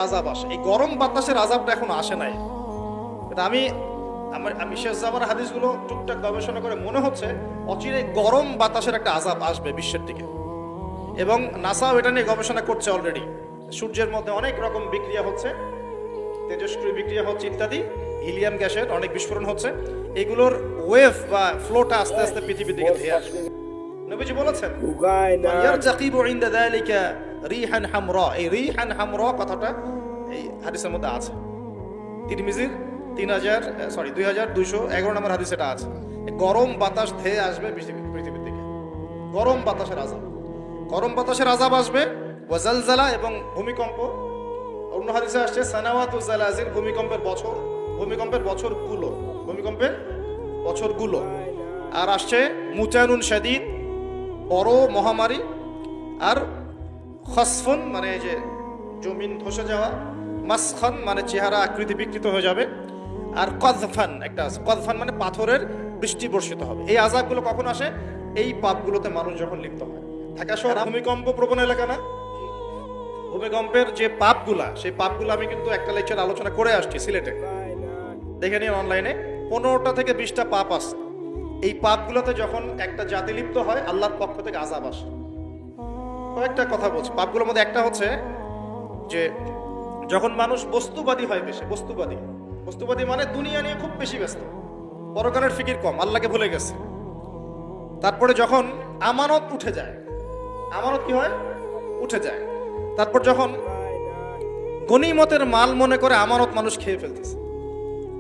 আযাব আসে। এই গরম বাতাসের আযাবটা এখনো আসে নাই। এটা আমি শেষ জামানার হাদিসগুলো টুকটাক গবেষণা করে মনে হচ্ছে অচিরেই গরম বাতাসের একটা আযাব আসবে বিশ্বের দিকে। এবং নাসাও এটা নিয়ে গবেষণা করছে অলরেডি। সূর্যের মধ্যে অনেক রকম বিক্রিয়া হচ্ছে, তেজস্ক্রিয় বিক্রিয়া হচ্ছে ইত্যাদি, হিলিয়াম গ্যাসের অনেক বিস্ফোরণ হচ্ছে। এগুলোর ওয়েভ বা ফ্লোটা আস্তে আস্তে পৃথিবীর দিকে ধেয়ে আসবে। নবীজি বলেছেন ইয়ারতাকিবু ইনদা যালিকা রিহান হামরা। এই রিহান হামরা কথাটা এই হাদিসের মধ্যে আছে। তিরমিজির 2211 নম্বর হাদিস এটা আছে। গরম বাতাস ধেয়ে আসবে পৃথিবীর দিকে। গরম বাতাসের আযাব, গরম বাতাসের আযাব আসবে। ওয়াজালজালা এবং ভূমিকম্প। অন্য হাদিসে আসছে সানাওয়াতুজ জালাজিল, ভূমিকম্পের বছরগুলো। আর আসছে মুতানুন শাদীদ, বড় মহামারী। আর খসফুন মানে এই যে জমিন ধসে যাওয়া, মাসখান মানে চেহারা আকৃতি বিকৃত হয়ে যাবে। আর কযফান একটা আছে, কযফান মানে পাথরের বৃষ্টি বর্ষিত হবে। এই আযাবগুলো কখন আসে? এই পাপগুলোতে মানুষ যখন লিপ্ত হয়। ঢাকা শহর ভূমিকম্প প্রবণ এলাকা না? ভূমিকম্পের যে পাপগুলা, সেই পাপগুলো আমি কিন্তু একটা লেকচার আলোচনা করে আসছি সিলেটে, দেখে নিন অনলাইনে। 15টা থেকে 20টা পাপ আছে। এই পাপগুলোতে যখন একটা জাতি লিপ্ত হয়, আল্লাহর পক্ষ থেকে আযাব আসে। কয়েকটা কথা বলছি। পাপগুলোর মধ্যে একটা হচ্ছে যে যখন মানুষ বস্তুবাদী হয়, বেশি বস্তুবাদী মানে দুনিয়া নিয়ে খুব বেশি ব্যস্ত, পরকালের ফিকির কম, আল্লাহকে ভুলে গেছে। তারপরে যখন আমানত উঠে যায়, আমানত কি হয়? উঠে যায়। তারপর যখন গনিমতের মাল মনে করে আমানত মানুষ খেয়ে ফেলতেছে,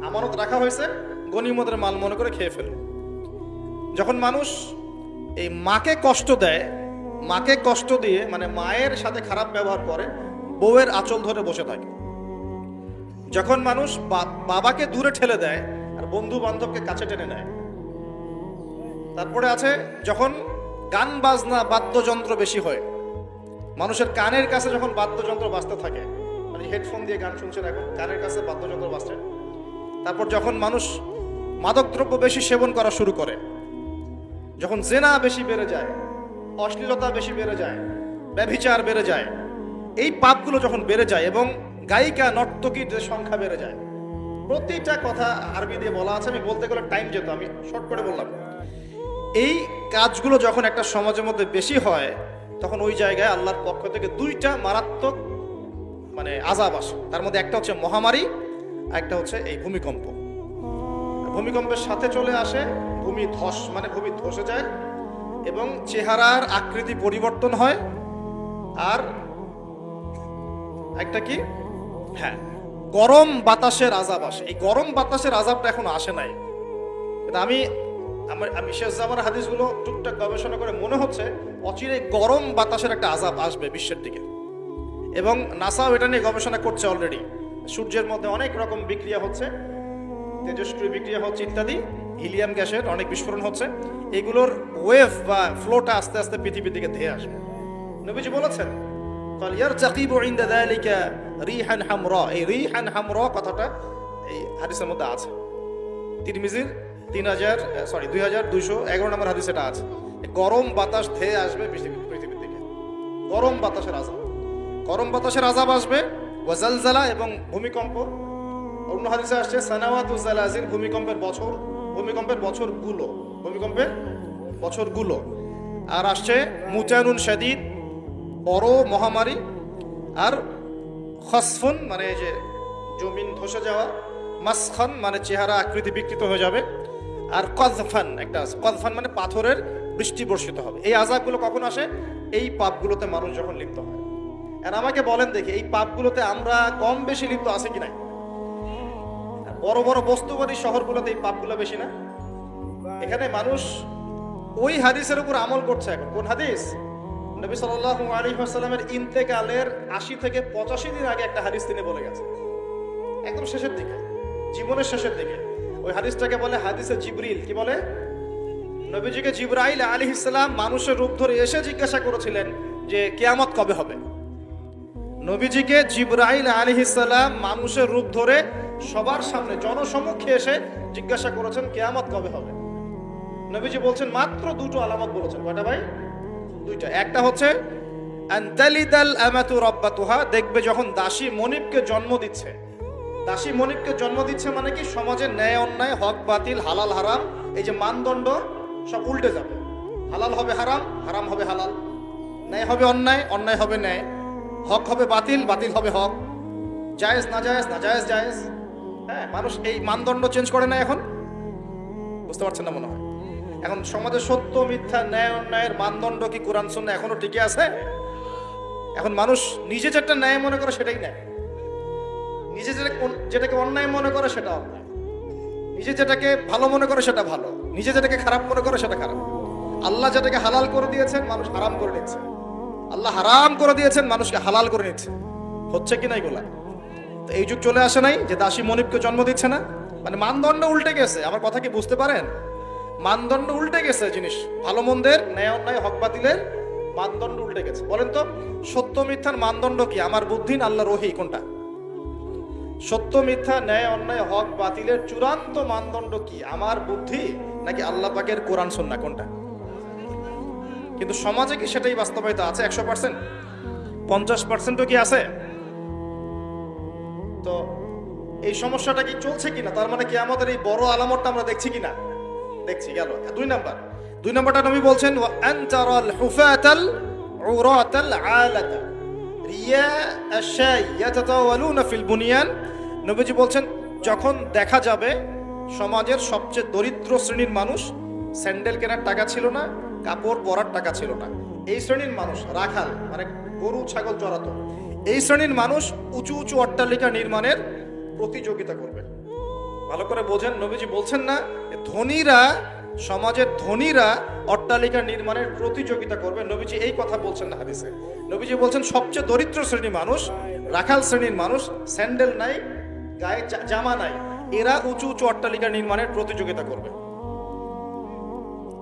আমানত রাখা হয়েছে, গনিমতের মাল মনে করে খেয়ে ফেলে। যখন মানুষ এই মাকে কষ্ট দেয়, মাকে কষ্ট দিয়ে মানে মায়ের সাথে খারাপ ব্যবহার করে, বউয়ের আঁচল ধরে বসে থাকে। যখন মানুষ বাবাকে দূরে ঠেলে দেয় আর বন্ধু বান্ধবকে কাছে টেনে নেয়। তারপরে আছে যখন গান বাজনা বাদ্যযন্ত্র বেশি হয়, মানুষের কানের কাছে যখন বাদ্যযন্ত্র বাজতে থাকে, মানে হেডফোন দিয়ে গান শুনছেন, এখন কানের কাছে বাদ্যযন্ত্র বাজছে। তারপর যখন মানুষ মাদকদ্রব্য বেশি সেবন করা শুরু করে, যখন জেনা বেশি বেড়ে যায়, অশ্লীলতা বেশি বেড়ে যায়, ব্যভিচার বেড়ে যায়, এই পাপগুলো যখন বেড়ে যায় এবং গায়িকা নর্তকীর সংখ্যা বেড়ে যায়। প্রতিটা কথা আরবি দিয়ে বলা আছে, আমি বলতে গেলে টাইম যেত, আমি শর্ট করে বললাম। এই কাজগুলো যখন একটা সমাজের মধ্যে বেশি হয়, তখন ওই জায়গায় আল্লাহর পক্ষ থেকে 2টা মারাত্মক মানে আযাব আসে। তার মধ্যে একটা হচ্ছে মহামারী, একটা হচ্ছে এই ভূমিকম্প। ভূমিকম্পের সাথে চলে আসে ভূমিধস, মানে ভূমি ধসে যায় এবং চেহারার আকৃতি পরিবর্তন হয়। আর একটা কি, হ্যাঁ, গরম বাতাসের আযাব আসে। এই গরম বাতাসের আযাবটা এখনো আসে নাই। এটা আমি শেষ জামানার হাদিসগুলো টুকটাক গবেষণা করে মনে হচ্ছে অচিরেই গরম বাতাসের একটা আযাব আসবে বিশ্বের দিকে। এবং নাসাও এটা নিয়ে গবেষণা করছে অলরেডি। সূর্যের মধ্যে অনেক রকম বিক্রিয়া হচ্ছে, তেজস্ক্রিয় বিক্রিয়া হচ্ছে ইত্যাদি, হিলিয়াম গ্যাসের অনেক বিস্ফোরণ হচ্ছে। এগুলোর ওয়েভ বা ফ্লোটা আস্তে আস্তে পৃথিবীর দিকে ধেয়ে আসবে। নবীজি বলেছেন ইয়ারতাকিবু ইনদা যালিকা রিহান হামরা। এই রিহান হামরা কথাটা এই হাদিসের মধ্যে আছে। তিরমিজির 2211 নম্বর হাদিস এটা আছে। গরম বাতাস ধেয়ে আসবে পৃথিবীর দিকে। গরম বাতাসের আযাব আসবে। ওয়াজালজালা এবং ভূমিকম্প। অন্য হাদিসে আসছে সানাওয়াতুজ জালাজিল, ভূমিকম্পের বছরগুলো। আর আসছে মুতানুন শাদীদ, বড় মহামারী। আর খসফুন মানে এই যে জমিন ধসে যাওয়া, মাসখান মানে চেহারা আকৃতি বিকৃত হয়ে যাবে। আর কযফান একটা আছে, কযফান মানে পাথরের বৃষ্টি বর্ষিত হবে। এই আযাবগুলো কখন আসে? এই পাপগুলোতে মানুষ যখন লিপ্ত হয়। আর আমাকে বলেন দেখি, এই পাপগুলোতে আমরা কম বেশি লিপ্ত আছে কি নাই? বড় বড় বস্তুবাদী শহরগুলোতে এই পাপগুলো বেশি না? এখানে মানুষ ওই হাদিসের উপর আমল করছে। এখন কোন হাদিস? নবী সাল্লাল্লাহু আলাইহি ওয়াসাল্লামের ইন্তেকালের 80 থেকে 85 দিন আগে একটা হাদিস তিনি বলে গেছেন, একদম শেষের দিকে, জীবনের শেষের দিকে। ওই হাদিসটাকে বলে হাদিসে জিবরিল। কি বলে? নবীজিকে জিবরাইল আলাইহিস সালাম মানুষের রূপ ধরে এসে জিজ্ঞাসা করেছিলেন যে কিয়ামত কবে হবে। নবীজিকে জিবরাইল আলাইহিস সালাম মানুষের রূপ ধরে সবার সামনে জনসমক্ষে এসে জিজ্ঞাসা করেছেন কিয়ামত কবে হবে। নবীজি বলছেন মাত্র 2টো আলামত বলেছেন। কয়টা ভাই? 2টা। একটা হচ্ছে আন তালিদাল আমাতু রাব্বাতুহা, দেখবে যখন দাসী মনিবকে জন্ম দিচ্ছে। দাসী মনিবকে জন্ম দিচ্ছে মানে কি, সমাজের ন্যায় অন্যায়, হক বাতিল, হালাল হারাম, এই যে মানদণ্ড সব উল্টে যাবে। হালাল হবে হারাম, হারাম হবে হালাল, ন্যায় হবে অন্যায়, অন্যায় হবে ন্যায়, হক হবে বাতিল, বাতিল হবে হক, জায়েজ নাজায়েজ, নাজায়েজ জায়েজ। হ্যাঁ, মানুষ এই মানদণ্ড চেঞ্জ করে না এখন, বুঝতে পারছেন না মনে হয়। এখন সমাজে সত্য মিথ্যা, ন্যায় অন্যায়ের মানদণ্ড কি কোরআন সুন্নাহ এখনো টিকে আছে? এখন মানুষ নিজে যেটা ন্যায় মনে করে সেটাই ন্যায়, নিজে যেটাকে অন্যায় মনে করে সেটা অন্যায়, নিজে যেটাকে ভালো মনে করে সেটা ভালো, নিজে যেটাকে খারাপ মনে করে সেটা খারাপ। আল্লাহ যেটাকে হালাল করে দিয়েছেন মানুষ হারাম করে নিচ্ছে, আল্লাহ হারাম করে দিয়েছেন মানুষকে হালাল করে নিচ্ছে। হচ্ছে কি না এগুলা? তো এই যুগ চলে আসে নাই যে দাসী মনিবকে জন্ম দিচ্ছে না? মানে মানদণ্ড উল্টে গেছে। আমার কথা কি বুঝতে পারেন? মানদণ্ড উল্টে গেছে, জিনিস ভালো মন্দের, ন্যায় অন্যায়, হক বাতিলের মানদণ্ড উল্টে গেছে। বলেন তো, সত্য মিথ্যার মানদণ্ড কি? আমার বুদ্ধি না আল্লাহর ওহী? কোনটা? সত্য মিথ্যা, ন্যায় অন্যায়, হক বাতিলের চূড়ান্ত মানদণ্ড কি? আমার বুদ্ধি নাকি আল্লাহ পাকের কোরআন সুন্নাহ? কোনটা? কিন্তু সমাজে কি সেটাই বাস্তবায়িত আছে 100%? 50%ও কি আছে? তো এই সমস্যাটা কি চলছে কিনা, তার মানে কি আমাদের এই বড় আলামতটা আমরা দেখছি কিনা? দেখছি। গেল 2 নাম্বার। 2 নাম্বারটা নবী বলছেন ওয়া আনতারাল হুফাতাল উরাতাল আলাতা রিয়া আশাই ইয়াতাতাওয়ালুনা ফিল বুনিয়ান। নবীজি বলছেন যখন দেখা যাবে সমাজের সবচেয়ে দরিদ্র শ্রেণীর মানুষ, স্যান্ডেল কেনার টাকা ছিল না, কাপড় পরার টাকা ছিল না, এই শ্রেণীর মানুষ, রাখাল মানে গরু ছাগল চড়াতো, এই শ্রেণীর মানুষ উঁচু উঁচু অট্টালিকা নির্মাণের প্রতিযোগিতা করবে। ভালো করে বোঝেন, নবীজি বলছেন না ধনীরা, সমাজের ধনীরা অট্টালিকা নির্মাণের প্রতিযোগিতা করবে, নবীজি এই কথা বলছেন না হাদিসে। নবীজি বলছেন সবচেয়ে দরিদ্র শ্রেণীর মানুষ, রাখাল শ্রেণীর মানুষ, স্যান্ডেল নাই, গায়ে জামা নাই, এরা উঁচু উঁচু অট্টালিকা নির্মাণের প্রতিযোগিতা করবে।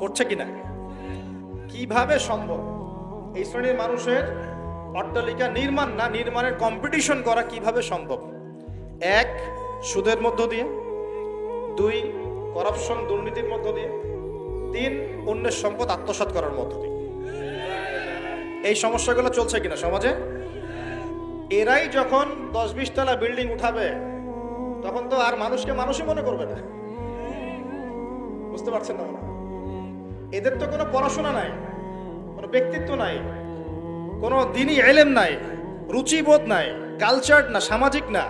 করছে কিনা? কিভাবে সম্ভব এই শ্রেণীর মানুষের অট্টালিকা নির্মাণ না, নির্মাণের কম্পিটিশন করা কিভাবে সম্ভব? 1, সুদের মধ্য দিয়ে, 2, করাপশন দুর্নীতির মধ্য দিয়ে, 3, অন্যের সম্পদ আত্মসাৎ করার মধ্য দিয়ে। এই সমস্যাগুলো চলছে কিনা সমাজে? এরাই যখন 10-20 তলা বিল্ডিং উঠাবে তখন তো আর মানুষকে মানুষই মনে করবে না। বুঝতে পারছেন না? এদের তো কোনো পড়াশোনা নাই, কোনো ব্যক্তিত্ব নাই, কোনো দিনই এলেম নাই, রুচিবোধ নাই, কালচার না, সামাজিক না,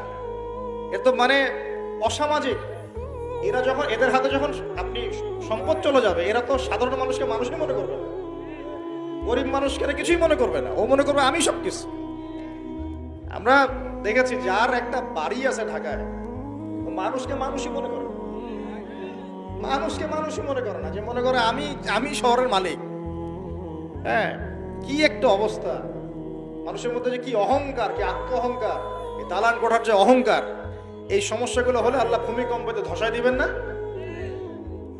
এর তো মানে অসামাজিক। এরা যখন, এদের হাতে যখন আপনি সম্পদ চলে যাবে, এরা তো সাধারণ মানুষকে মানুষই মনে করবে না, গরিব মানুষকে কিছুই মনে করবে না, ও মনে করবে আমি সব কিছু। আমরা দেখেছি যার একটা বাড়ি আছে ঢাকায়, মানুষকে মানুষই মনে করে, মানুষকে মানুষই মনে করে না, যে মনে করে আমি শহরের মালিক। হ্যাঁ, কি একটা অবস্থা মানুষের মধ্যে, যে কি অহংকার, কি আত্ম অহংকার, এই দালান কোঠার যে অহংকার। এই সমস্যাগুলো হলে আল্লাহ ভূমিকম্পতে ধসায় দিবেন না?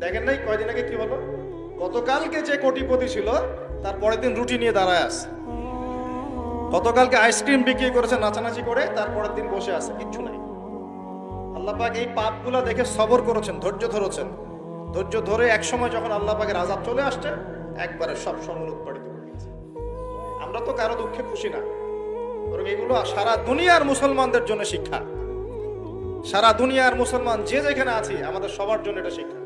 দেখেন নাই কয়দিন আগে কি হলো? গতকালকে যে কোটিপতি ছিল তার পরের দিন রুটি নিয়ে দাঁড়ায় আছে, গতকালকে আইসক্রিম বিক্রি করেছে নাচানাচি করে, তার পরের দিন বসে আছে, কিচ্ছু নাই। আল্লাহ পাক এই পাপগুলা দেখে সবর করেছেন, ধৈর্য ধরেছেন, ধৈর্য ধরে এক সময় যখন আল্লাহ পাকের আযাব চলে আসছে একবারে সব সমূল উৎপাদিত করে দিয়েছে। আমরা তো কারো দুঃখে খুশি না, বরং এগুলো সারা দুনিয়ার মুসলমানদের জন্য শিক্ষা। সারা দুনিয়ার মুসলমান যে যেখানে আছি আমাদের সবার জন্য এটা শিক্ষা।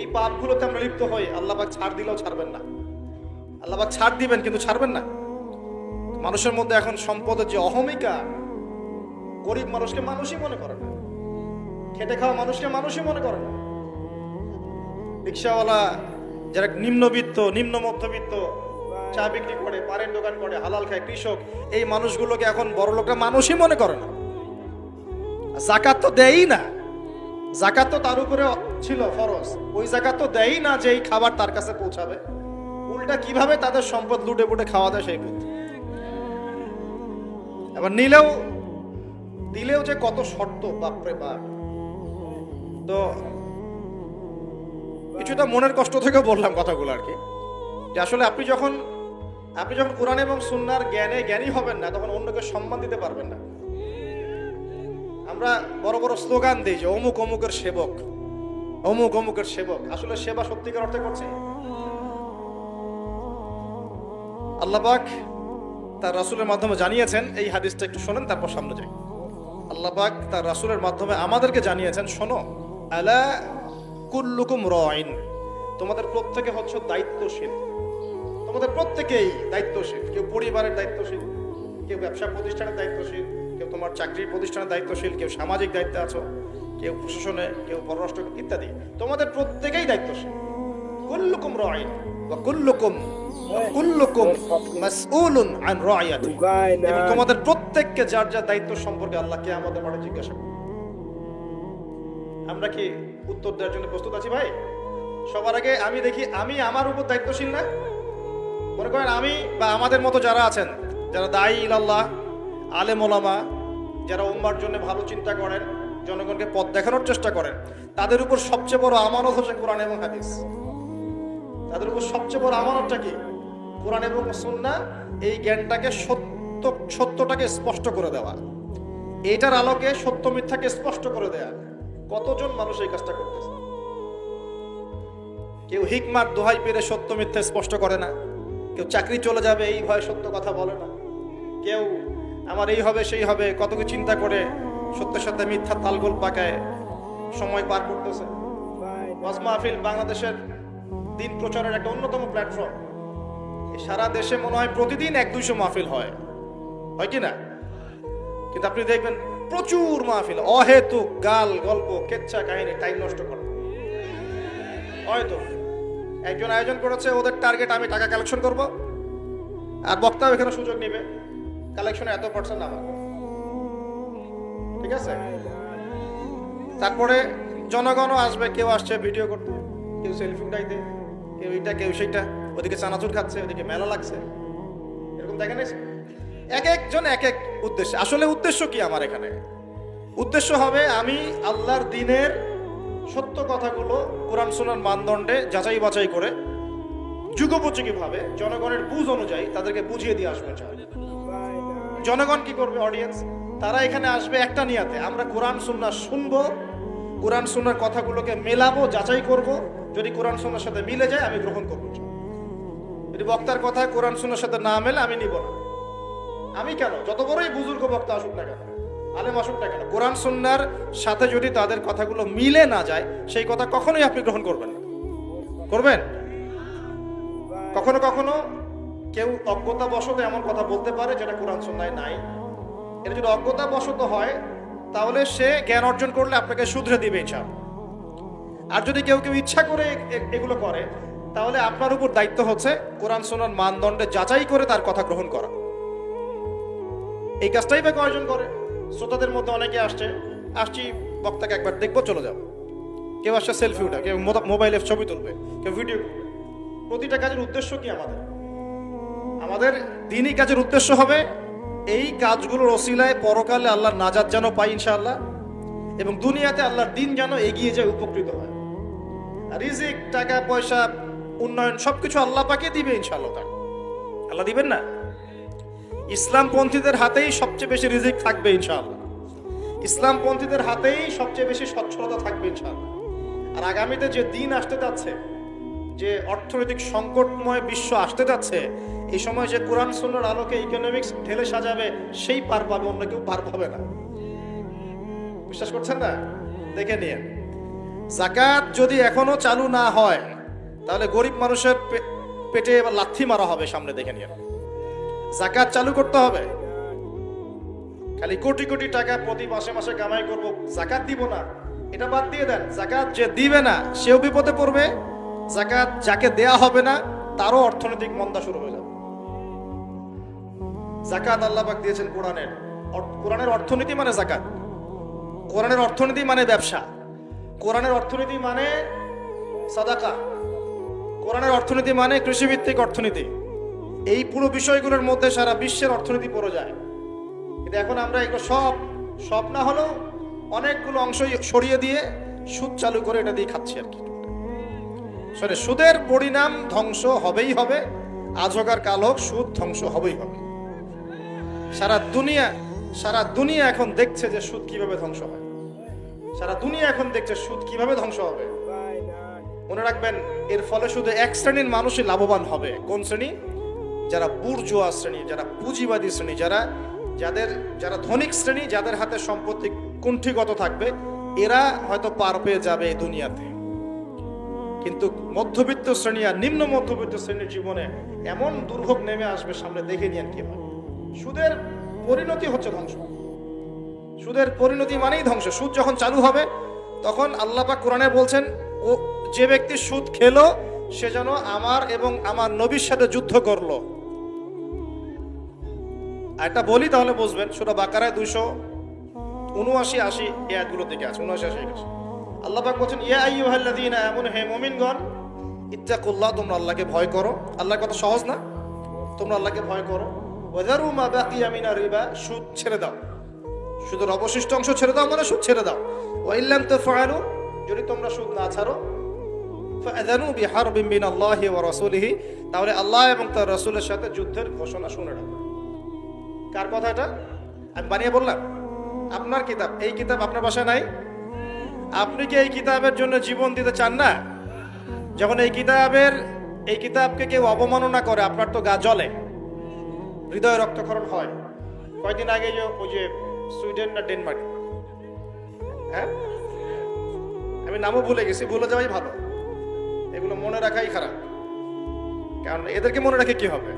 এই পাপগুলোতে আমরা লিপ্ত হই, আল্লাহ পাক ছাড় দিলেও ছাড়বেন না। আল্লাহ পাক ছাড় দিবেন কিন্তু ছাড়বেন না। মানুষের মধ্যে এখন সম্পদের যে অহমিকা, গরিব মানুষকে মানুষই মনে করে না, খেটে খাওয়া মানুষকে মানুষই মনে করে না, রিক্সাওয়ালা যারা নিম্নবিত্ত, নিম্ন মধ্যবিত্ত, চা বিক্রি করে, পানের দোকান করে, হালাল খায়, কৃষক, এই মানুষগুলোকে এখন বড় লোকরা মানুষই মনে করে না। যাকাত তো দেয়ই না, যাকাত তো তার উপরে ছিল ফরজ, ওই যাকাত তো দেয়ই না যে এই খাবার তার কাছে পৌঁছাবে, উল্টা কিভাবে তাদের সম্পদ লুটে পুটে খাওয়া দেয় সেই বুদ্ধি। এবার দিলেও যে কত শর্ত, বাপরে বাপ। তো কিছুটা মনের কষ্ট থেকে বললাম কথাগুলো আর কি, যে আসলে আপনি যখন কোরআন এবং সুন্নাহর জ্ঞানী হবেন না, তখন অন্যকে সম্মান দিতে পারবেন না। আমরা বড় বড় স্লোগান দিই যে অমুক অমুকের সেবক, অমুক অমুকের সেবক, আসলে সেবা সত্যিকার অর্থে করছে? আল্লাহ পাক তার রাসূলের মাধ্যমে জানিয়েছেন, এই হাদিসটা একটু শোনেন তারপর সামনে যাই। আল্লাহ পাক তার রাসূলের মাধ্যমে আমাদেরকে জানিয়েছেন, শোনো, আলা কুল্লুকুম রাইন, তোমাদের প্রত্যেকে হচ্ছে দায়িত্বশীল। তোমাদের প্রত্যেকেই দায়িত্বশীল। কেউ পরিবারের দায়িত্বশীল, কেউ ব্যবসা প্রতিষ্ঠানের দায়িত্বশীল, কেউ তোমার চাকরির প্রতিষ্ঠানের দায়িত্বশীল, কেউ সামাজিক দায়িত্বে আছো, কেউ প্রশাসনে, কেউ পররাষ্ট্র ইত্যাদি। তোমাদের প্রত্যেকেই দায়িত্বশীল। কুল্লুকুম রাইন ওয়া কুল্লুকুম মাসউলুন আন রাইয়াতি, এবং তোমাদের প্রত্যেককে যার যার দায়িত্ব সম্পর্কে আল্লাহ কিয়ামতের মাঠে জিজ্ঞাসা করবে। আমরা কি উত্তর দেওয়ার জন্য প্রস্তুত আছি ভাই? সবার আগে আমি দেখি, আমি আমার উপর দায়িত্বশীল না? মনে করেন আমি বা আমাদের মতো যারা আছেন, যারা দায়ী ইলাল্লাহ, আলেম ওলামা, যারা উম্মার জন্য ভালো চিন্তা করেন, জনগণকে পথ দেখানোর চেষ্টা করেন, তাদের উপর সবচেয়ে বড় আমানত হচ্ছে কোরআন এবং হাদিস। তাদের উপর সবচেয়ে বড় আমানতটা কি? কোরআন এবং সুন্নাহ। এই জ্ঞানটাকে সত্যটাকে স্পষ্ট করে দেওয়া, এইটার আলোকে সত্য মিথ্যাকে স্পষ্ট করে দেয়া। কতজন মানুষ এই কাজটা করতেছে? কেউ হিকমার দোহাই পেরে সত্য মিথ্যা স্পষ্ট করে না, কেউ চাকরি চলে যাবে এই ভয়ে সত্য কথা বলে না, কেউ আমার এই হবে সেই হবে কত কিছু চিন্তা করে সত্যের সাথে মিথ্যা তালগোল পাকায় সময় পার করতেছে। ওয়াজ মাহফিল বাংলাদেশের দিন প্রচারের একটা অন্যতম প্ল্যাটফর্ম। সারা দেশে মনে হয় প্রতিদিন 100-200 মাহফিল হয় কি না? কিন্তু আপনি দেখবেন প্রচুর মাহফিল, অহেতুক গাল গল্প কেচ্ছা কাহিনী, টাইম নষ্ট করে। হয়তো একজন আয়োজন করেছে, ওদের টার্গেট আমি টাকা কালেকশন করব, আর বক্তাও এখানে সুযোগ নেবে, কালেকশনে এত % আমার, ঠিক আছে? তারপরে জনগণও আসবে, কেউ আসছে ভিডিও করতে, কেউ সেলফি উঠাইতে, কেউ এটা কেউ সেইটা, ওদিকে চানাচুর খাচ্ছে, ওদিকে মেলা লাগছে, এরকম দেখেন। এক একজন এক এক উদ্দেশ্য। আসলে উদ্দেশ্য কি আমার এখানে? উদ্দেশ্য হবে আমি আল্লাহর দ্বীনের সত্য কথাগুলো কোরআন সুন্নাহর মানদণ্ডে যাচাই বাছাই করে যুগোপযোগী ভাবে জনগণের বুঝ অনুযায়ী তাদেরকে বুঝিয়ে দিয়ে আসবে। জনগণ কি করবে? অডিয়েন্স, তারা এখানে আসবে একটা নিয়াতে, আমরা কোরআন সুন্নাহ শুনবো, কোরআন সুন্নাহর কথাগুলোকে মেলাবো, যাচাই করব, যদি কোরআন সুন্নাহর সাথে মিলে যায় আমি গ্রহণ করবো, যদি বক্তার কথা কোরআন সুন্নাহর সাথে না মেলে আমি নিব না। আমি কেন, যত বড়ই বুজুর্গ বক্তা আসুক না কেন, আলেম আসুক না কেন, কোরআন সুন্নাহর সাথে যদি তাদের কথাগুলো মিলে না যায় সেই কথা কখনোই আপনি গ্রহণ করবেন না। করবেন? কখনো কখনো কেউ অজ্ঞতাবশত এমন কথা বলতে পারে যেটা কোরআন সুন্নাহয় নাই। এটা যদি অজ্ঞতাবশত হয় তাহলে সে জ্ঞান অর্জন করলে আপনাকে শুধরে দিবে ইনশাআল্লাহ। আর যদি কেউ ইচ্ছা করে এগুলো করে তাহলে আপনার উপর দায়িত্ব হচ্ছে কোরআন সুন্নাহর মানদণ্ডে যাচাই করে তার কথা গ্রহণ করা। এই কাজটাই বা কয়জন করে? শ্রোতাদের মধ্যে অনেকে আসছি বক্তাকে একবার দেখবো চলে যাবো, কেউ আসছে সেলফি উঠা, কেউ মোবাইলে ছবি তুলবে, কেউ ভিডিও করবে। প্রতিটা কাজের উদ্দেশ্য কি? আমাদের দ্বীনি কাজের উদ্দেশ্য হবে এই কাজগুলোর ওসিলায় পরকালে আল্লাহর নাজাত যেন পাই ইনশাআল্লাহ, এবং দুনিয়াতে আল্লাহর দ্বীন যেন এগিয়ে যায়, উপকৃত হয়। রিজিক, টাকা পয়সা, উন্নয়ন সবকিছু আল্লাহ পাকে দিবে ইনশাআল্লাহ। আল্লাহ দিবেন না? ইসলামপন্থীদের হাতেই সবচেয়ে বেশি রিজিক থাকবে ইনশাআল্লাহ, ইসলামপন্থীদের হাতেই সবচেয়ে বেশি সচ্ছলতা থাকবে ইনশাআল্লাহ। আর আগামীতে যে দিন আসতে যাচ্ছে, যে অর্থনৈতিক সংকটময় বিশ্ব আসতে যাচ্ছে, এই সময় যে কোরআন সুন্নাহর আলোকে ইকোনমিক্স ঢেলে সাজাবে সেই পার পাবে, অন্য কেউ পার পাবে না। বিশ্বাস করছেন না? দেখে নিয়ে যাকাত যদি এখনো চালু না হয় তাহলে গরিব মানুষের পেটে এবার লাথি মারা হবে সামনে, দেখে নিয়ে। যাকাত চালু করতে হবে। খালি কোটি কোটি টাকা প্রতি মাসে মাসে কামাই করব, যাকাত দিব না, এটা বাদ দিয়ে দেন। যাকাত যে দিবে না সেও বিপদে পড়বে, যাকাত যাকে দেয়া হবে না তারও অর্থনৈতিক মন্দা শুরু হয়ে যাবে। যাকাত আল্লাহ পাক দিয়েছেন কোরআনের অর্থনীতি মানে যাকাত, কোরআনের অর্থনীতি মানে ব্যবসা, কোরআনের অর্থনীতি মানে সাদাকা, কোরআনের অর্থনীতি মানে কৃষিভিত্তিক অর্থনীতি। এই পুরো বিষয়গুলোর মধ্যে সারা বিশ্বের অর্থনীতি পড়ে যায়। কিন্তু এখন আমরা এগুলো সব না হলেও অনেকগুলো অংশ সরিয়ে দিয়ে সুদ চালু করে এটা দিয়ে খাচ্ছি আর কি। সুদের পরিণাম ধ্বংস হবেই হবে, আজ হোক আর কাল হোক সুদ ধ্বংস হবেই হবে। সারা দুনিয়া এখন দেখছে যে সুদ কিভাবে ধ্বংস হয়, সারা দুনিয়া এখন দেখছে সুদ কিভাবে ধ্বংস হবে। মনে রাখবেন, এর ফলে শুধু এক শ্রেণীর মানুষই লাভবান হবে। কোন শ্রেণী? যারা বুর্জোয়া শ্রেণী, যারা পুঁজিবাদী শ্রেণী, যারা ধনিক শ্রেণী, যাদের হাতে সম্পত্তি কুণ্ঠিগত থাকবে, এরা হয়তো পার পেয়ে যাবে এই দুনিয়াতে। কিন্তু মধ্যবিত্ত শ্রেণী আর নিম্ন মধ্যবিত্ত শ্রেণীর জীবনে এমন দুর্ভোগ নেমে আসবে সামনে, দেখে নিন কি হয়। সুদের পরিণতি হচ্ছে ধ্বংস। সুদের পরিণতি মানেই ধ্বংস। সুদ যখন চালু হবে তখন আল্লাহ পাক কোরআনে বলছেন, ও যে ব্যক্তি সুদ খেলো সে যেন আমার এবং আমার নবীর সাথে যুদ্ধ করলো। এটা বলি তাহলে বুঝবেন। সূরা বাকারায় 279-80 এই আয়াতগুলো থেকে আছে, 79-80। আল্লাহ পাক বলছেন, ইয়া আইয়ুহাল্লাযীনা আমানু, হে মুমিনগণ, ইত্তাকুল্লাহ, তোমরা আল্লাহকে ভয় করো। আল্লাহর কথা সহজ না? তোমরা আল্লাহকে ভয় করো। ওয়াযারু মা বাকিয়া মিনার রিবা, সুদ ছেড়ে দাও। সুদের অবশিষ্ট অংশ ছেড়ে দাও মানে সুদ ছেড়ে দাও। ওয়া ইল্লাম তাফআলু, যদি তোমরা সুদ না ছাড়ো, ফাআযানু বিহারবিন মিনাল্লাহি ওয়া রাসূলিহি, তাহলে আল্লাহ এবং তার রাসূলের সাথে যুদ্ধের ঘোষণা শুনে রাখো। কার কথা এটা? আমি বানিয়ে বললাম? আপনার কিতাব। এই কিতাব আপনার বাসায় নাই? আপনি কি এই কিতাবের জন্য জীবন দিতে চান না? যখন এই কিতাবকে কেউ অবমাননা করে, আপনার তো গা জ্বলে, হৃদয় রক্তক্ষরণ হয়। কয়েকদিন আগে ওই যে সুইডেন না ডেনমার্ক, হ্যাঁ, আমি নামও ভুলে গেছি, ভুলে যাওয়াই ভালো। এগুলো মনে রাখাই খারাপ, কারণ এদেরকে মনে রাখে কি হবে।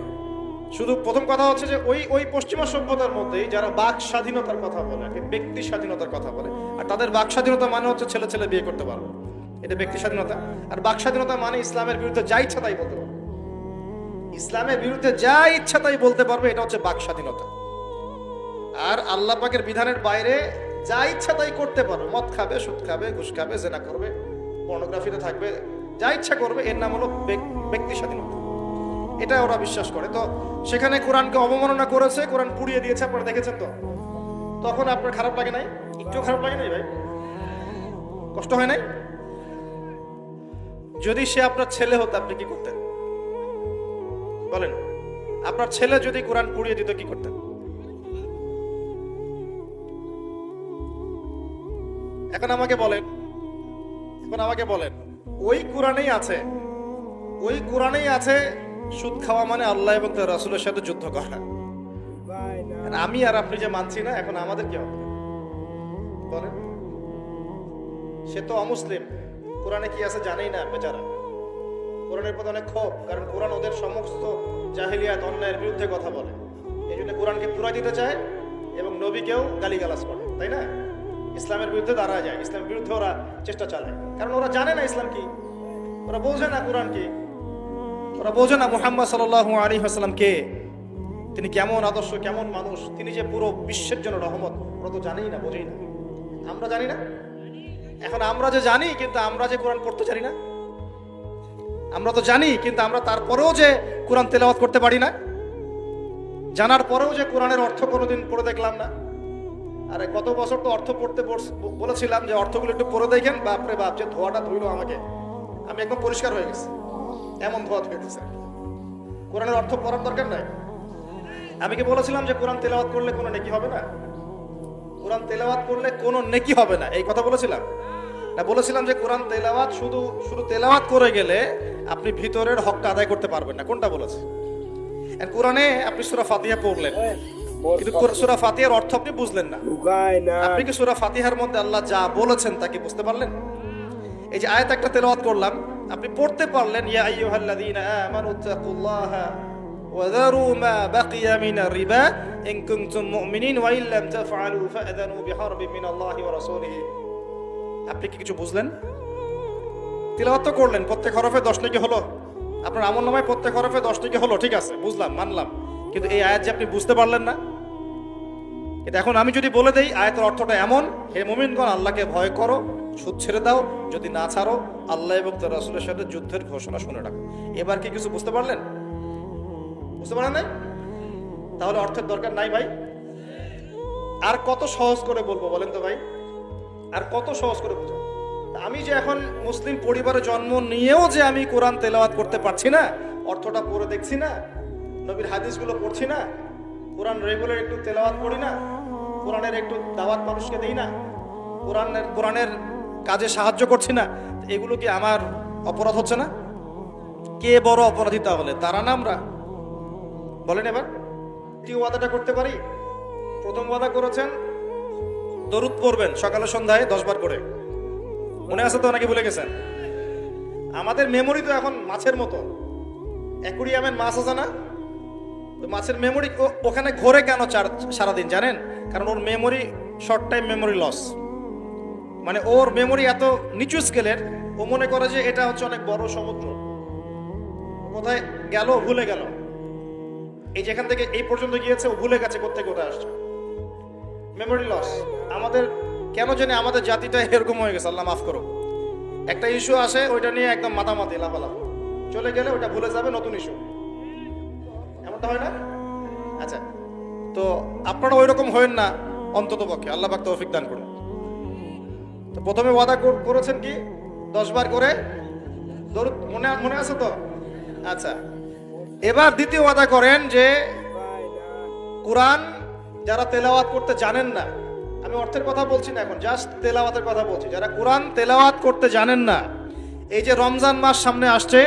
শুধু প্রথম কথা হচ্ছে যে ওই পশ্চিমা সভ্যতার মধ্যেই যারা বাক স্বাধীনতার কথা বলে, ব্যক্তি স্বাধীনতার কথা বলে, আর তাদের বাক স্বাধীনতা মানে হচ্ছে ছেলে ছেলে বিয়ে করতে পারবে, এটা ব্যক্তি স্বাধীনতা। আর বাক স্বাধীনতা মানে ইসলামের বিরুদ্ধে যা ইচ্ছা তাই বলতে পারবে, ইসলামের বিরুদ্ধে যা ইচ্ছা তাই বলতে পারবে, এটা হচ্ছে বাক স্বাধীনতা। আর আল্লাহ পাকের বিধানের বাইরে যা ইচ্ছা তাই করতে পারবে, মদ খাবে, সুদ খাবে, ঘুষ খাবে, জেনা করবে, পর্নোগ্রাফিতে থাকবে, যা ইচ্ছা করবে, এর নাম হলো ব্যক্তি স্বাধীনতা। এটা ওরা বিশ্বাস করে। তো সেখানে কোরআনকে অবমাননা করেছে, কোরআন পুড়িয়ে দিয়েছে, আপনারা দেখেছেন তো। তখন আপনার খারাপ লাগে নাই? একটু খারাপ লাগে নাই ভাই? কষ্ট হয় নাই? যদি সে আপনার ছেলে হতো আপনি কি করতেন বলেন? আপনার ছেলে যদি কোরআন পুড়িয়ে দিত কি করতেন? এখন আমাকে বলেন, ওই কোরআনেই আছে সুদ খাওয়া মানে আল্লাহ এবং তার রাসূলের সাথে যুদ্ধ করা। আমি আর আপনি যে মানছি না, এখন আমাদের কি হবে বলেন? সে তো অমুসলিম, কোরআনে কি আছে জানেই না বেচারা। কোরআনের প্রতি অনেক ক্ষোভ, কারণ কোরআন ওদের সমস্ত জাহিলিয়াত অন্যায়ের বিরুদ্ধে কথা বলে। এই জন্য কোরআনকে পুরাই দিতে চায় এবং নবীকেও গালিগালাজ করে, তাই না? ইসলামের বিরুদ্ধে দাঁড়ায় যায়, ইসলামের বিরুদ্ধে ওরা চেষ্টা চালায়, কারণ ওরা জানে না ইসলাম কি, ওরা বোঝে না কোরআন কি, ওরা বোঝে না মুহাম্মদ সাল্লাল্লাহু আলাইহি ওয়াসাল্লাম কে, তিনি কেমন আদর্শ, কেমন মানুষ, তিনি যে পুরো বিশ্বের জন্য রহমত, ওরা তো জানেই না, বোঝেই না। আমরা জানি না? এখন আমরা যে জানি, কিন্তু আমরা যে কোরআন পড়তে জানি না। আমরা তো জানি, কিন্তু আমরা তারপরেও যে কোরআন তেলাওয়াত করতে পারি না, জানার পরেও যে কোরআনের অর্থ কোনোদিন পড়ে দেখলাম না। আরে গত বছর তো অর্থ পড়তে বলেছিলাম যে অর্থগুলো একটু পড়ে দেখেন, বাপরে বাপ, যে ধোয়াটা ধুইলো আমাকে, আমি একদম পরিষ্কার হয়ে গেছি, এমন ধোয়া ধুয়েছে। কোরআনের অর্থ পড়ার দরকার নাই। আমি কি বলেছিলাম যে কোরআন তেলাওয়াত করলে কোনো নেকি হবে না? কোরআন তেলাওয়াত করলে কোনো নেকি হবে না, এই কথা বলেছিলাম না? বলেছিলাম যে কোরআন তেলাওয়াত শুধু তেলাওয়াত করে গেলে আপনি ভিতরের হকটা আদায় করতে পারবেন না। কোনটা বলেছে? কোরআনে আপনি সূরা ফাতিহা পড়লেন, কিন্তু সূরা ফাতিহার অর্থ আপনি বুঝলেন না। আপনি কি সূরা ফাতিহার মধ্যে আল্লাহ যা বলেছেন তা কি বুঝতে পারলেন? এই যে আয়াত একটা তেলাওয়াত করলাম, আপনি পড়তে পারলেন, ইয়া আইয়ুহাল্লাযীনা আমানু তাকুল্লাহা ওয়া যারু মা বাকিয়া মিনার রিবা ইন কুনতুম মুমিনিন ওয়া ইন লাম তাফআলু ফাআযানু বিহারবিন মিনাল্লাহি ওয়া রাসূলিহি। আপনি কি কিছু বুঝলেন? তেলাওয়াত তো করলেন, প্রত্যেক হরফে 10 নেকি হলো, আপনার আমলনামায় প্রত্যেক হরফে 10 নেকি হলো, ঠিক আছে, বুঝলাম, মানলাম, কিন্তু এই আয়াত যে আপনি বুঝতে পারলেন না। কিন্তু এখন আমি যদি বলে দেই আয়াতের অর্থটা এমন, হে মুমিনগণ আল্লাহকে ভয় করো, সুদ ছেড়ে দাও, যদি না ছাড়ো আল্লাহ এবং তার রাসূলের সাথে যুদ্ধের ঘোষণা শুনে রাখো, এবার কি কিছু বুঝতে পারলেন? বুঝতে পারেন নাই? তাহলে অর্থের দরকার নাই ভাই। আর কত সহজ করে বলবো বলেন তো ভাই, আর কত সহজ করে বুঝবো? আমি যে এখন মুসলিম পরিবারে জন্ম নিয়েও যে আমি কোরআন তেলাওয়াত করতে পারছি না, অর্থটা পড়ে দেখছি না, নবীর হাদিসগুলো পড়ছি না, কোরআন রেগুলার একটু তেলাওয়াত করি না, কোরআনের একটু দাওয়াত মানুষকে দেই না, কোরআনের কাজে সাহায্য করছি না, এগুলো কি আমার অপরাধ হচ্ছে না? কে বড় অপরাধী তাহলে? তারা না আমরা? বলেন এবার দ্বিতীয় ওয়াদাটা করতে পারি? প্রথম ওয়াদা করেছেন দরুদ পড়বেন সকালে সন্ধ্যায় 10 বার করে, মনে আছে তো নাকি ভুলে গেছেন? আমাদের মেমোরি তো এখন মাছের মতো, অ্যাকুরিয়ামের মাছ আছে না, তো মাছের মেমোরি ওখানে ঘোরে কেন সারাদিন জানেন? কারণ ওর memory short time memory loss, মানে ওর মেমোরি এত নিচু স্কেলের, ও মনে করে যে এটা হচ্ছে অনেক বড় সমুদ্র, কোথায় গেল ভুলে গেল, এই যেখান থেকে এই পর্যন্ত গিয়েছে ও ভুলে গেছে কোথায় কোথায় আসছে, মেমোরি লস। আমাদের কেন জানি আমাদের জাতিটা এরকম হয়ে গেছে, আল্লাহ মাফ করো। একটা ইস্যু আসে ওইটা নিয়ে একদম মাতামাতি লাফালাফ, চলে গেলে ওইটা ভুলে যাবে, নতুন ইস্যু, এমনটা হয় না? আচ্ছা, তো আপনারা ওই রকম হয়েন না অন্তত পক্ষে, আল্লাহ পাক তৌফিক দান করুন। তো প্রথমে ওয়াদা করেছেন কি 10 বার করে দরুদ, মনে আছে তো? আচ্ছা, এবার দ্বিতীয় ওয়াদা করেন যে কোরআন যারা তেলাওয়াত করতে জানেন না, আমি অর্থের কথা বলছি না এখন, জাস্ট তেলাওয়াতের কথা বলছি, যারা কোরআন তেলাওয়াত করতে জানেন না, এই যে রমজান মাস সামনে আসছে,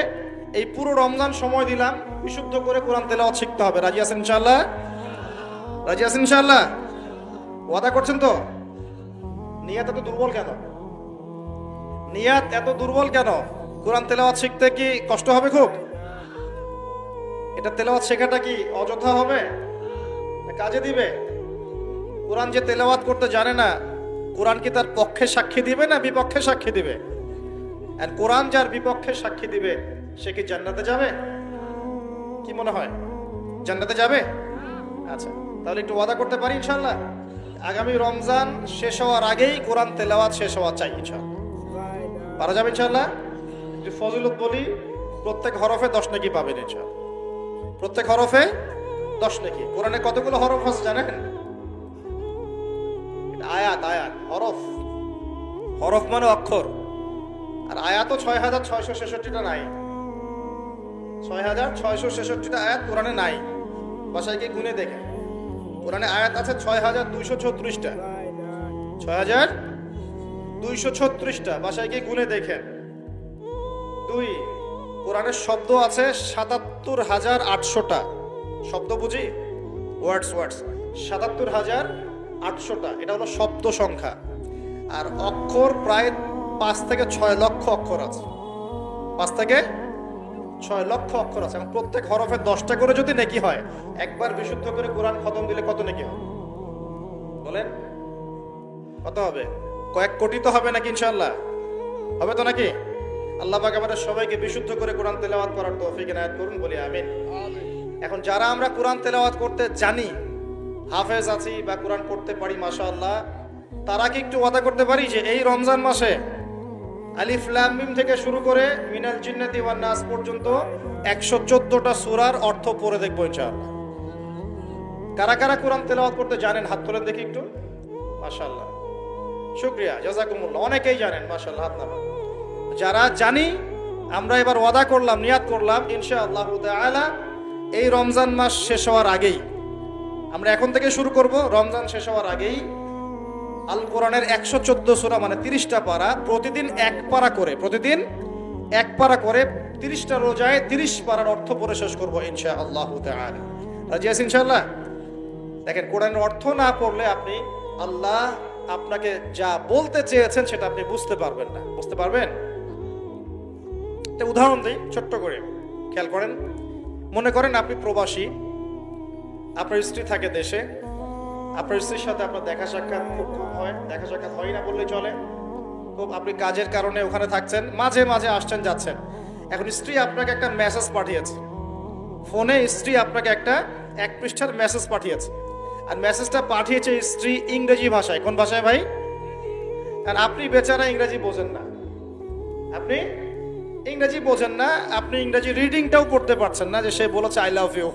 এই পুরো রমজান সময় দিলাম বিশুদ্ধ করে কোরআন তেলাওয়াত শিখতে হবে। রাজি আছেন ইনশাআল্লাহ? রাজি আছেন ইনশাআল্লাহ? ওয়াদা করছেন তো? নিয়াত এত দুর্বল কেন? নিয়াত এত দুর্বল কেন? কোরআন তেলাওয়াত শিখতে কি কষ্ট হবে খুব? এটা তেলাওয়াত শেখাটা কি অযথা হবে, কাজে দিবে? কোরআন যে তেলাওয়াত করতে জানে না, কোরআন কি তার পক্ষে সাক্ষী দিবে না বিপক্ষে সাক্ষী দিবে? আর কোরআন যার বিপক্ষে সাক্ষী দিবে সে কি জান্নাতে যাবে? কি মনে হয়, জান্নাতে যাবে? আচ্ছা, তাহলে একটু ওয়াদা করতে পারি ইনশাআল্লাহ আগামী রমজান শেষ হওয়ার আগেই কোরআন তেলাওয়াত শেষ হওয়া চাই ইনশাআল্লাহ। পারা যাবে ইনশাআল্লাহ? যদি ফজিলত বলি, প্রত্যেক হরফে 10 নেকি পাবেন ইনশাআল্লাহ, প্রত্যেক হরফে 10 নেকি। কোরআনে কতগুলো হরফ আছে জানেন? আয়াত, আয়াত হরফ, হরফ মানে অক্ষর, আর আয়াত 6666টা নাই, 6666টা আয়াত কোরআনে নাই। বাসায় কি গুনে দেখেন, কোরআনে আয়াত আছে 6236টা, 6236টা, বাসায় কি গুনে দেখেন। 2, কোরআনের শব্দ আছে 77,800টা, শব্দ বুঝি, ওয়ার্ডস 77,800টা, এটা হলো শব্দ সংখ্যা। আর অক্ষর প্রায় 5 থেকে 6 লক্ষ অক্ষর আছে, 5 থেকে 6 লক্ষ অক্ষর আছে। এবং প্রত্যেক হরফে 10টা করে যদি নেকি হয়, একবার বিশুদ্ধ করে কোরআন খতম দিলে কত নেকি হবে বলেন? কত হবে? কয়েক কোটি তো হবে নাকি ইনশাআল্লাহ? হবে তো নাকি? আল্লাহ পাক আমাদের সবাইকে বিশুদ্ধ করে কোরআন তেলাওয়াত করার তৌফিক এনায়েত করুন, বলি আমিন। এখন যারা আমরা কোরআন তেলাওয়াত করতে জানি, হাফেজ আছি বা কোরআন পড়তে পারি মাশাআল্লাহ, তারা কি একটু ওয়াদা করতে পারি যে এই রমজান মাসে আলিফ লাম মিম থেকে শুরু করে মিনাল জিন্নাতি ওয়ান নাস পর্যন্ত 114টা সূরার অর্থ পড়ে দেখবো ইনশাআল্লাহ? কারা কারা কোরআন তেলাওয়াত করতে জানেন হাত তোলেন দেখি একটু। মাশাআল্লাহ, শুকরিয়া, জাযাকুমুল্লাহ, অনেকেই জানেন মাশাআল্লাহ, হাত নামান। যারা জানি, আমরা এবার ওয়াদা করলাম, নিয়াত করলাম ইনশাআল্লাহ তাআলা এই রমজান মাস শেষ হওয়ার আগেই, আমরা এখন থেকে শুরু করব, রমজান শেষ হওয়ার আগেই আল কোরআনের 114 সূরা মানে 30টা পারা, প্রতিদিন 1 পারা করে, প্রতিদিন 1 পারা করে 30টা রোজায় 30 পারার অর্থ পড়ে শেষ করব ইনশাআল্লাহ তাআলা। রাজি আছেন ইনশাআল্লাহ? দেখেন, কোরআনের অর্থ না পড়লে আপনি আল্লাহ আপনাকে যা বলতে চেয়েছেন সেটা আপনি বুঝতে পারবেন না। বুঝতে পারবেন? একটা উদাহরণ দিই ছোট্ট করে, খেয়াল করেন। মনে করেন আপনি প্রবাসী, আপনার স্ত্রী থাকে দেশে, আপনার স্ত্রীর সাথে আপনার দেখা সাক্ষাৎ খুব কম হয়, দেখা সাক্ষাৎ হয় না বললে চলে, খুব আপনি কাজের কারণে ওখানে থাকছেন, মাঝে মাঝে আসছেন যাচ্ছেন। এখন স্ত্রী আপনাকে একটা মেসেজ পাঠিয়েছে ফোনে, স্ত্রী আপনাকে একটা 1 পৃষ্ঠার মেসেজ পাঠিয়েছে, আর মেসেজটা পাঠিয়েছে স্ত্রী ইংরেজি ভাষায়। কোন ভাষায় ভাই? আর আপনি বেচারা ইংরেজি বোঝেন না, আপনি ইংরেজি বোঝেন না, আপনি ইংরেজি রিডিংটাও পড়তে পারছেন না, যে সে বলেছে আই লাভ ইউ,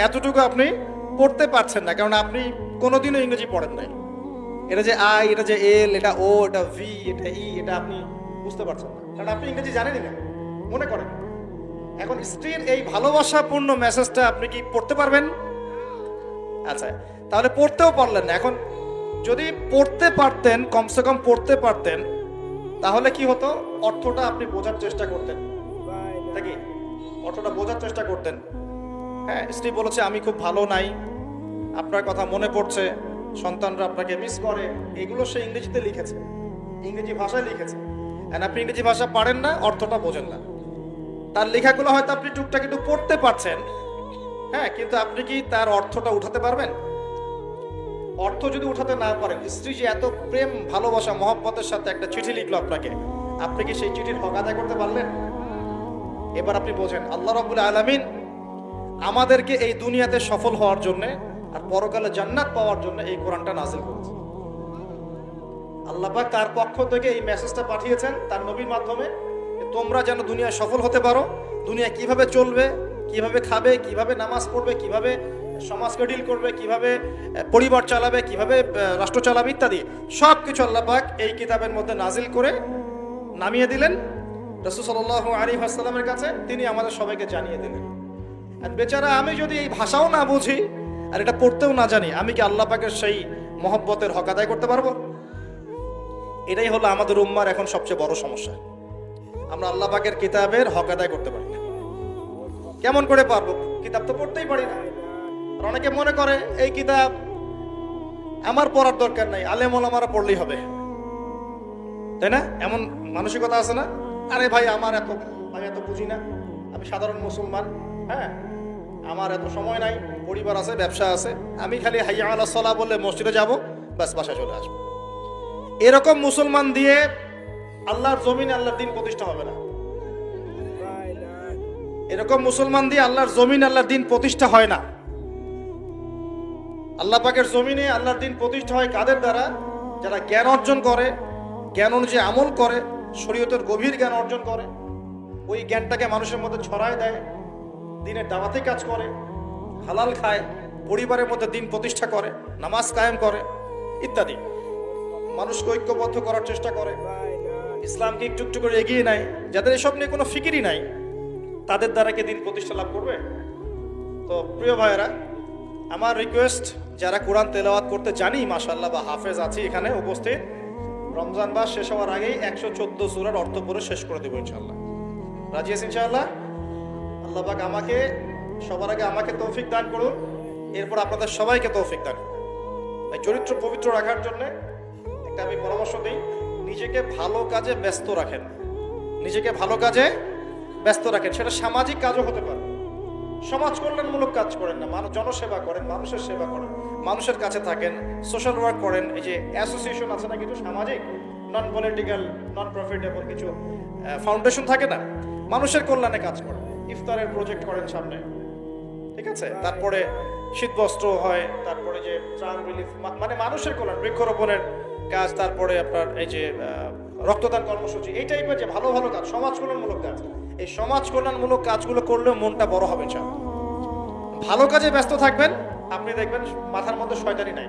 এতটুকু আপনি পড়তে পারছেন না, কারণ আপনি কোনোদিনও ইংরেজি পড়েন নাই। এটা যে আই, এটা যে এল, এটা ও, এটা ভি, এটা ই, এটা আপনি বুঝতে পারছেন না, কারণ আপনি ইংরেজি জানেনই না, মনে করেন। এখন স্ত্রীর এই ভালোবাসাপূর্ণ মেসেজটা আপনি কি পড়তে পারবেন? আচ্ছা, তাহলে পড়তেও পারলেন না। এখন যদি পড়তে পারতেন, কমসে কম পড়তে পারতেন, তাহলে কি হতো? অর্থটা আপনি বোঝার চেষ্টা করতেন, নাকি? অর্থটা বোঝার চেষ্টা করতেন। হ্যাঁ, স্ত্রী বলেছে আমি খুব ভালো নাই, আপনার কথা মনে পড়ছে, সন্তানরা আপনাকে মিস করে, এগুলো সে ইংরেজিতে লিখেছে, ইংরেজি ভাষায় লিখেছে। আর আপনি ইংরেজি ভাষা পারেন না, অর্থটা বোঝেন না। তার লেখাগুলো হয়তো আপনি টুকটাক একটু পড়তে পারছেন, হ্যাঁ, কিন্তু আপনি কি তার অর্থটা উঠাতে পারবেন? অর্থ যদি উঠাতে না পারেন, স্ত্রী যে এত প্রেম ভালোবাসা মহব্বতের সাথে একটা চিঠি লিখলো আপনাকে, আপনি কি সেই চিঠির হক আদায় করতে পারলেন? এবার আপনি বোঝেন আল্লাহ রাব্বুল আলামিন আমাদেরকে এই দুনিয়াতে সফল হওয়ার জন্য আর পরকালে জান্নাত পাওয়ার জন্য এই কোরআনটা নাযিল করেছে। আল্লাহ পাক তার পক্ষ থেকে এই মেসেজটা পাঠিয়েছেন তার নবীর মাধ্যমে, তোমরা যেন দুনিয়ায় সফল হতে পারো, দুনিয়া কিভাবে চলবে, কিভাবে খাবে, কিভাবে নামাজ পড়বে, কিভাবে সমাজকে ডিল করবে, কিভাবে পরিবার চালাবে, কিভাবে রাষ্ট্র চালাবে ইত্যাদি সব কিছু আল্লাহ পাক এই কিতাবের মধ্যে নাজিল করে নামিয়ে দিলেন রাসূল সাল্লাল্লাহু আলাইহি ওয়াসাল্লামের কাছে, তিনি আমাদের সবাইকে জানিয়ে দিলেন। আর বেচারা আমি যদি এই ভাষাও না বুঝি আর এটা পড়তেও না জানি, আমি কি আল্লাহ পাকের সেই মহব্বতের হক আদায় করতে পারবো? এটাই হলো আমাদের উম্মার এখন সবচেয়ে বড় সমস্যা। আমরা আল্লাহ পাকের কিতাবের হক আদায় করতে পারি না। কেমন করে পারবো? কিতাব তো পড়তেই পারি না। আর অনেকে মনে করে এই কিতাব আমার পড়ার দরকার নাই, আলেম ওলামারা পড়লেই হবে, তাই না? এমন মানসিকতা আছে না? আরে ভাই আমি এত বুঝি না, আমি সাধারণ মুসলমান, হ্যাঁ, আমার এত সময় নাই, পরিবার আছে, ব্যবসা আছে, আমি খালি হাইয়া আলাস সালাহ বললে মসজিদে যাব, ব্যাস বাসায় চলে আসবো। এরকম মুসলমান দিয়ে আল্লাহর জমিনে আল্লাহর দ্বীন প্রতিষ্ঠা হবে না। এরকম মুসলমান দিয়ে আল্লাহর জমিনে আল্লাহর দ্বীন প্রতিষ্ঠা হয় না। আল্লাহ পাকের জমিনে আল্লাহর দ্বীন প্রতিষ্ঠা হয় কাদের দ্বারা? যারা জ্ঞান অর্জন করে, জ্ঞান অনুযায়ী আমল করে, শরীয়তের গভীর জ্ঞান অর্জন করে, ওই জ্ঞানটাকে মানুষের মধ্যে ছড়ায় দেয়, দ্বীনের দাওয়াতে কাজ করে, হালাল খায়, পরিবারের মধ্যে দ্বীন প্রতিষ্ঠা করে, নামাজ কায়েম করে ইত্যাদি, মানুষকে ঐক্যবদ্ধ করার চেষ্টা করে, ইসলামকে একটু একটু করে এগিয়ে নেয়। যাদের এসব নিয়ে কোনো ফিকিরই নাই, তাদের দ্বারা কি দ্বীন প্রতিষ্ঠা লাভ করবে? তো প্রিয় ভাইয়েরা, আমার রিকোয়েস্ট, যারা কোরআন তেলাওয়াত করতে জানি মাশাআল্লাহ বা হাফেজ আছি এখানে উপস্থিত, রমজান মাস শেষ হওয়ার আগেই 114 সূরার অর্থ পড়ে শেষ করে দেবো ইনশাআল্লাহ। রাজি আছেন ইনশাআল্লাহ? আল্লাহ পাক আমাকে সবার আগে আমাকে তৌফিক দান করুন, এরপর আপনাদের সবাইকে তৌফিক দান করুন। এই চরিত্র পবিত্র রাখার জন্য একটা আমি পরামর্শ দিই, নিজেকে ভালো কাজে ব্যস্ত রাখেন, নিজেকে ভালো কাজে ব্যস্ত রাখেন। সেটা সামাজিক কাজও হতে পারে, সমাজ কল্যাণমূলক কাজ করেন না, জনসেবা করেন, মানুষের সেবা করেন, মানুষের কাছে থাকেন, সোশ্যাল ওয়ার্ক করেন। এই যে অ্যাসোসিয়েশন আছে না কিছু সামাজিক, নন পলিটিক্যাল, নন প্রফিটেবল কিছু ফাউন্ডেশন থাকে না, মানুষের কল্যাণে কাজ করেন, ইফতারের প্রজেক্ট করেন সামনে, ঠিক আছে? তারপরে শীতবস্ত্র হয়, তারপরে যে ত্রাণ রিলিফ, মানে মানুষের কল্যাণ, বৃক্ষরোপণের কাজ, তারপরে আপনার এই যে রক্তদান কর্মসূচি, এই টাইপের যে ভালো ভালো কাজ, সমাজ কল্যাণমূলক কাজ, এই সমাজ কল্যাণমূলক কাজগুলো করলেও মনটা বড় হবে ইনশাআল্লাহ। ভালো কাজে ব্যস্ত থাকবেন, আপনি দেখবেন মাথার মধ্যে শয়তানি নাই।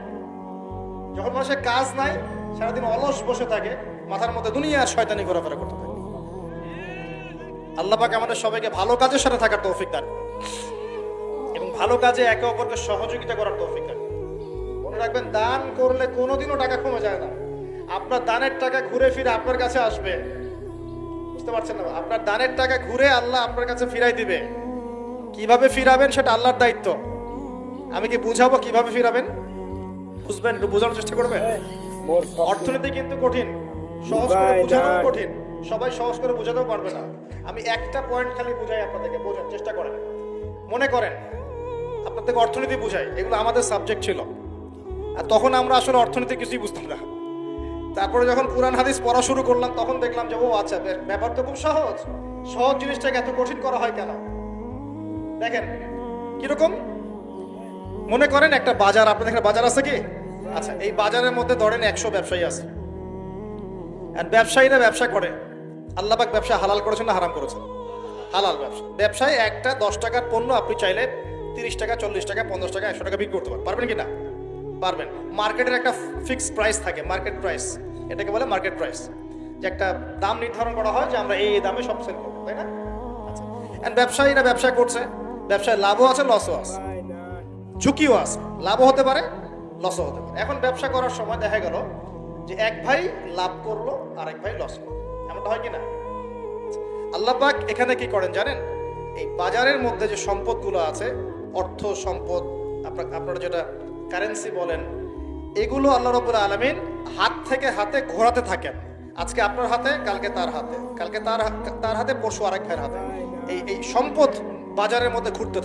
যখন মানুষের কাজ নাই, সারাদিন অলস বসে থাকে, মাথার মধ্যে দুনিয়ার শয়তানি ঘোরাফেরা করতে থাকে। আল্লাহ পাক আমাদের সবাইকে ভালো কাজের সাথে থাকার তৌফিক দান এবং ভালো কাজে একে অপরকে সহযোগিতা করার তৌফিক দান। মনে রাখবেন, দান করলে কোনোদিনও টাকা কমে যায় না। আপনার দানের টাকা ঘুরে ফিরে আপনার কাছে আসবে, বুঝতে পারছেন না? আপনার দানের টাকা ঘুরে আল্লাহ আপনার কাছে ফিরাই দিবে। কিভাবে ফিরাবেন সেটা আল্লাহর দায়িত্ব। আমি কি বুঝাবো কিভাবে ফিরাবেন? বুঝবেন, একটু বোঝানোর চেষ্টা করবেন। অর্থনীতি কিন্তু কঠিন, সহজ করে বোঝানো কঠিন, সবাই সহজ করে বোঝাতেও পারবে না। আমি একটা পয়েন্ট খালি বুঝাই আপনাদেরকে, বোঝার চেষ্টা করেন। মনে করেন আপনাদেরকে অর্থনীতি বুঝাই, এগুলো আমাদের সাবজেক্ট ছিল, আর তখন আমরা আসলে অর্থনীতি কিছুই বুঝতাম না। তারপরে যখন কুরআন হাদিস পড়া শুরু করলাম, তখন দেখলাম যে ও আচ্ছা, ব্যাপার তো খুব সহজ, সহজ জিনিসটাকে এত কঠিন করা হয় কেন? দেখেন কিরকম। মনে করেন একটা বাজার, আপনাদের এখানে বাজার আছে কি? আচ্ছা, এই বাজারের মধ্যে ধরেন 100 ব্যবসায়ী আছে, আর ব্যবসায়ীরা ব্যবসা করে। আল্লাহ পাক ব্যবসা হালাল করেছেন না হারাম করেছেন? হালাল ব্যবসা। ব্যবসায় একটা 10 টাকার পণ্য আপনি চাইলে 30 টাকা, 40 টাকা, 50 টাকা, 100 টাকা বিক্রি করতে পারবেন কি না? পারবেন। মার্কেটের একটা ফিক্সড প্রাইস থাকে, মার্কেট প্রাইস, এটাকে বলে মার্কেট প্রাইস, যে একটা দাম নির্ধারণ করা হয় যে আমরা এই দামে সব সেল করবো, তাই না? আচ্ছা, এন্ড ব্যবসায়ীরা ব্যবসা করছে, ব্যবসায় লাভও আছে, লসও আছে, ঝুঁকিও আছে, লাভও হতে পারে, লসও হতে পারে। এখন ব্যবসা করার সময় দেখা গেল যে এক ভাই লাভ করলো আর এক ভাই লস করলো, এমনটা হয় কি না? আল্লাহ পাক এখানে কি করেন জানেন? এই বাজারের মধ্যে যে সম্পদগুলো আছে, অর্থ সম্পদ, আপনারা যেটা কারেন্সি বলেন, এগুলো আল্লাহ রাব্বুল আলামিন হাত থেকে হাতে ঘোরাতে থাকেন। আজকে আপনার হাতে, কালকে তার হাতে, কালকে তার হাতে, পরশু আরেক ভাইয়ের হাতে। এই সম্পদ বাজারের মধ্যে ঘুরতে থাকে।